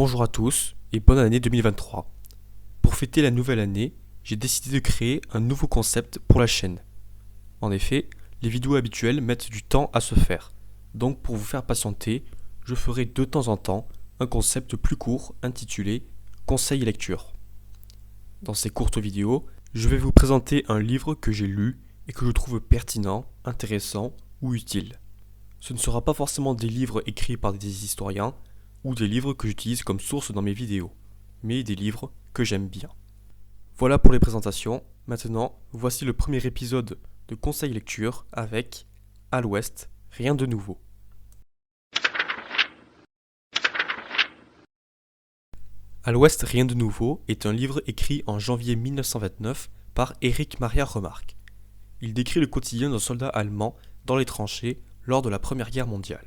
Bonjour à tous et bonne année 2023. Pour fêter la nouvelle année, j'ai décidé de créer un nouveau concept pour la chaîne. En effet, les vidéos habituelles mettent du temps à se faire. Donc pour vous faire patienter, je ferai de temps en temps un concept plus court intitulé Conseil lecture. Dans ces courtes vidéos, je vais vous présenter un livre que j'ai lu et que je trouve pertinent, intéressant ou utile. Ce ne sera pas forcément des livres écrits par des historiens, ou des livres que j'utilise comme source dans mes vidéos, mais des livres que j'aime bien. Voilà pour les présentations. Maintenant, voici le premier épisode de Conseil lecture avec À l'Ouest, rien de nouveau. À l'Ouest, rien de nouveau est un livre écrit en janvier 1929 par Erich Maria Remarque. Il décrit le quotidien d'un soldat allemand dans les tranchées lors de la Première Guerre mondiale.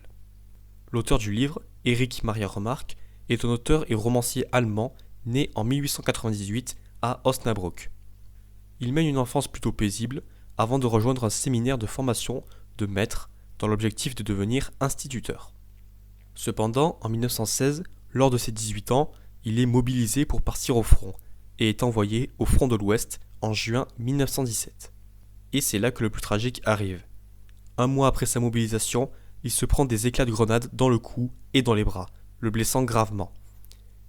L'auteur du livre, Erich Maria Remarque, est un auteur et romancier allemand né en 1898 à Osnabrück. Il mène une enfance plutôt paisible avant de rejoindre un séminaire de formation de maître dans l'objectif de devenir instituteur. Cependant, en 1916, lors de ses 18 ans, il est mobilisé pour partir au front et est envoyé au front de l'Ouest en juin 1917. Et c'est là que le plus tragique arrive. Un mois après sa mobilisation, il se prend des éclats de grenade dans le cou et dans les bras, le blessant gravement.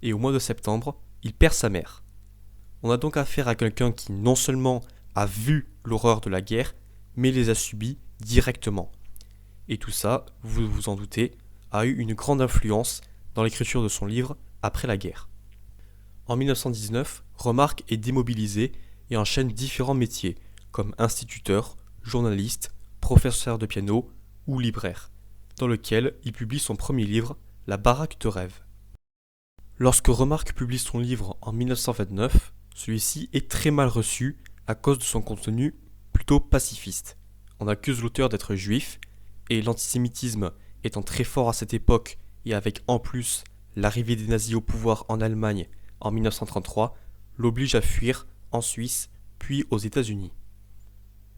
Et au mois de septembre, il perd sa mère. On a donc affaire à quelqu'un qui non seulement a vu l'horreur de la guerre, mais les a subis directement. Et tout ça, vous vous en doutez, a eu une grande influence dans l'écriture de son livre après la guerre. En 1919, Remarque est démobilisé et enchaîne différents métiers, comme instituteur, journaliste, professeur de piano ou libraire, dans lequel il publie son premier livre, La baraque de rêve. Lorsque Remarque publie son livre en 1929, celui-ci est très mal reçu à cause de son contenu plutôt pacifiste. On accuse l'auteur d'être juif, et l'antisémitisme étant très fort à cette époque et avec en plus l'arrivée des nazis au pouvoir en Allemagne en 1933, l'oblige à fuir en Suisse puis aux États-Unis.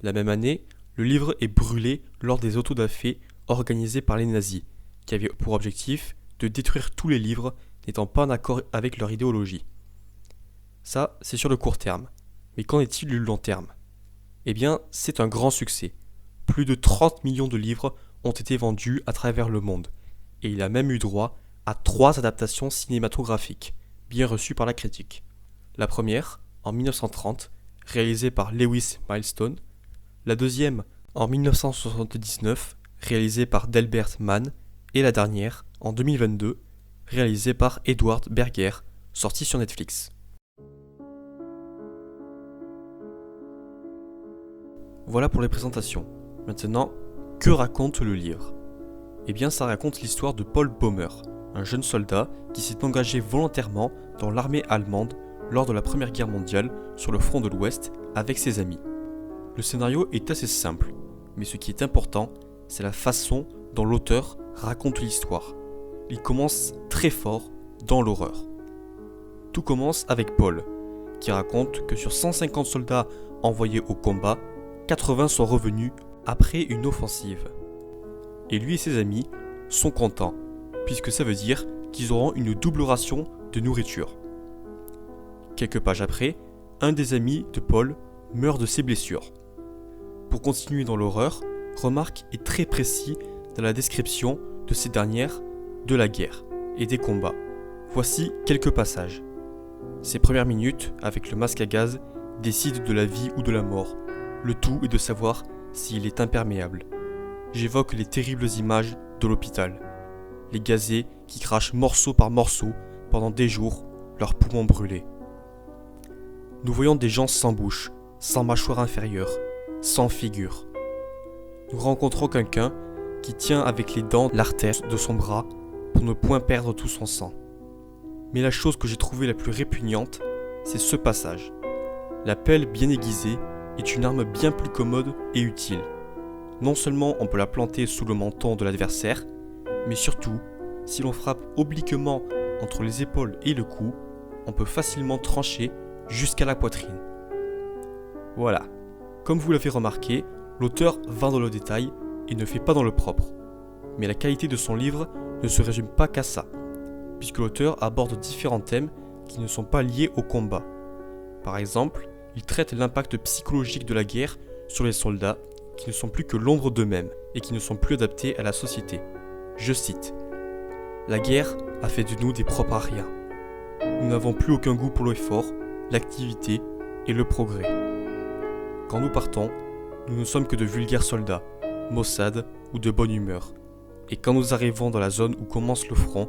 La même année, le livre est brûlé lors des autodafés organisés par les nazis, qui avaient pour objectif de détruire tous les livres n'étant pas en accord avec leur idéologie. Ça, c'est sur le court terme. Mais qu'en est-il du long terme ? Eh bien, c'est un grand succès. Plus de 30 millions de livres ont été vendus à travers le monde, et il a même eu droit à 3 adaptations cinématographiques, bien reçues par la critique. La première, en 1930, réalisée par Lewis Milestone, la deuxième, en 1979, réalisée par Delbert Mann, et la dernière, en 2022, réalisée par Edward Berger, sortie sur Netflix. Voilà pour les présentations. Maintenant, que raconte le livre ? Eh bien, ça raconte l'histoire de Paul Baumer, un jeune soldat qui s'est engagé volontairement dans l'armée allemande lors de la Première Guerre mondiale sur le front de l'Ouest avec ses amis. Le scénario est assez simple, mais ce qui est important, c'est la façon dont l'auteur raconte l'histoire. Il commence très fort dans l'horreur. Tout commence avec Paul, qui raconte que sur 150 soldats envoyés au combat, 80 sont revenus après une offensive. Et lui et ses amis sont contents, puisque ça veut dire qu'ils auront une double ration de nourriture. Quelques pages après, un des amis de Paul meurt de ses blessures. Pour continuer dans l'horreur, Remarque est très précis dans la description de ces dernières, de la guerre et des combats. Voici quelques passages. Ses premières minutes, avec le masque à gaz, décident de la vie ou de la mort. Le tout est de savoir s'il est imperméable. J'évoque les terribles images de l'hôpital. Les gazés qui crachent morceau par morceau pendant des jours, leurs poumons brûlés. Nous voyons des gens sans bouche, sans mâchoire inférieure, sans figure. Nous rencontrons quelqu'un qui tient avec les dents l'artère de son bras pour ne point perdre tout son sang. Mais la chose que j'ai trouvée la plus répugnante, c'est ce passage. La pelle bien aiguisée est une arme bien plus commode et utile. Non seulement on peut la planter sous le menton de l'adversaire, mais surtout, si l'on frappe obliquement entre les épaules et le cou, on peut facilement trancher jusqu'à la poitrine. Voilà. Comme vous l'avez remarqué, l'auteur va dans le détail et ne fait pas dans le propre. Mais la qualité de son livre ne se résume pas qu'à ça. puisque l'auteur aborde différents thèmes qui ne sont pas liés au combat. Par exemple, il traite l'impact psychologique de la guerre sur les soldats qui ne sont plus que l'ombre d'eux-mêmes et qui ne sont plus adaptés à la société. Je cite: La guerre a fait de nous des propres à rien. Nous n'avons plus aucun goût pour l'effort, l'activité et le progrès. Quand nous partons, nous ne sommes que de vulgaires soldats, maussades ou de bonne humeur. Et quand nous arrivons dans la zone où commence le front,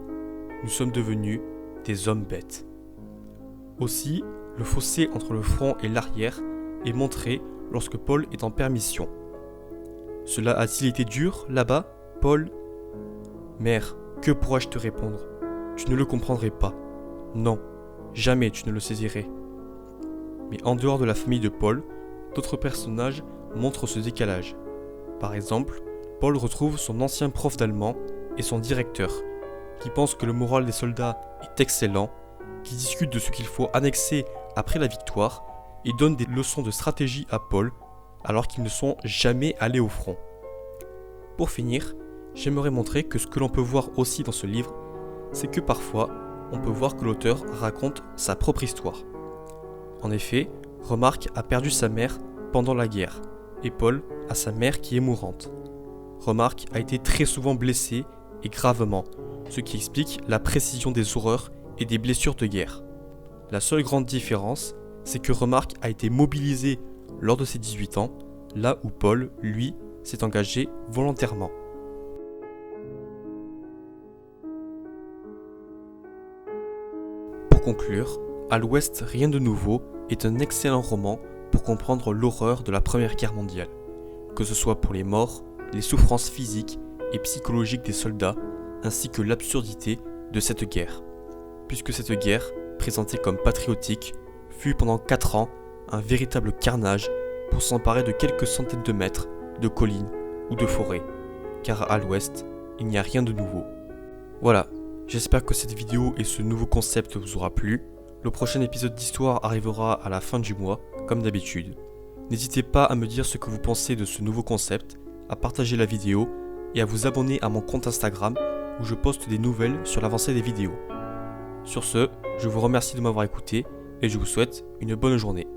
nous sommes devenus des hommes bêtes. Aussi, le fossé entre le front et l'arrière est montré lorsque Paul est en permission. Cela a-t-il été dur, là-bas, Paul ? Mère, que pourrais-je te répondre ? Tu ne le comprendrais pas. Non, jamais tu ne le saisirais. Mais en dehors de la famille de Paul, d'autres personnages montrent ce décalage. Par exemple, Paul retrouve son ancien prof d'allemand et son directeur, qui pensent que le moral des soldats est excellent, qui discutent de ce qu'il faut annexer après la victoire et donnent des leçons de stratégie à Paul alors qu'ils ne sont jamais allés au front. Pour finir, j'aimerais montrer que ce que l'on peut voir aussi dans ce livre, c'est que parfois, on peut voir que l'auteur raconte sa propre histoire. En effet, Remarque a perdu sa mère pendant la guerre, et Paul a sa mère qui est mourante. Remarque a été très souvent blessé et gravement, ce qui explique la précision des horreurs et des blessures de guerre. La seule grande différence, c'est que Remarque a été mobilisé lors de ses 18 ans, là où Paul, lui, s'est engagé volontairement. Pour conclure, À l'Ouest, rien de nouveau est un excellent roman pour comprendre l'horreur de la Première Guerre mondiale, que ce soit pour les morts, les souffrances physiques et psychologiques des soldats, ainsi que l'absurdité de cette guerre. Puisque cette guerre, présentée comme patriotique, fut pendant 4 ans un véritable carnage pour s'emparer de quelques centaines de mètres de collines ou de forêts, car à l'Ouest, il n'y a rien de nouveau. Voilà, j'espère que cette vidéo et ce nouveau concept vous aura plu. Le prochain épisode d'histoire arrivera à la fin du mois, comme d'habitude. N'hésitez pas à me dire ce que vous pensez de ce nouveau concept, à partager la vidéo et à vous abonner à mon compte Instagram où je poste des nouvelles sur l'avancée des vidéos. Sur ce, je vous remercie de m'avoir écouté et je vous souhaite une bonne journée.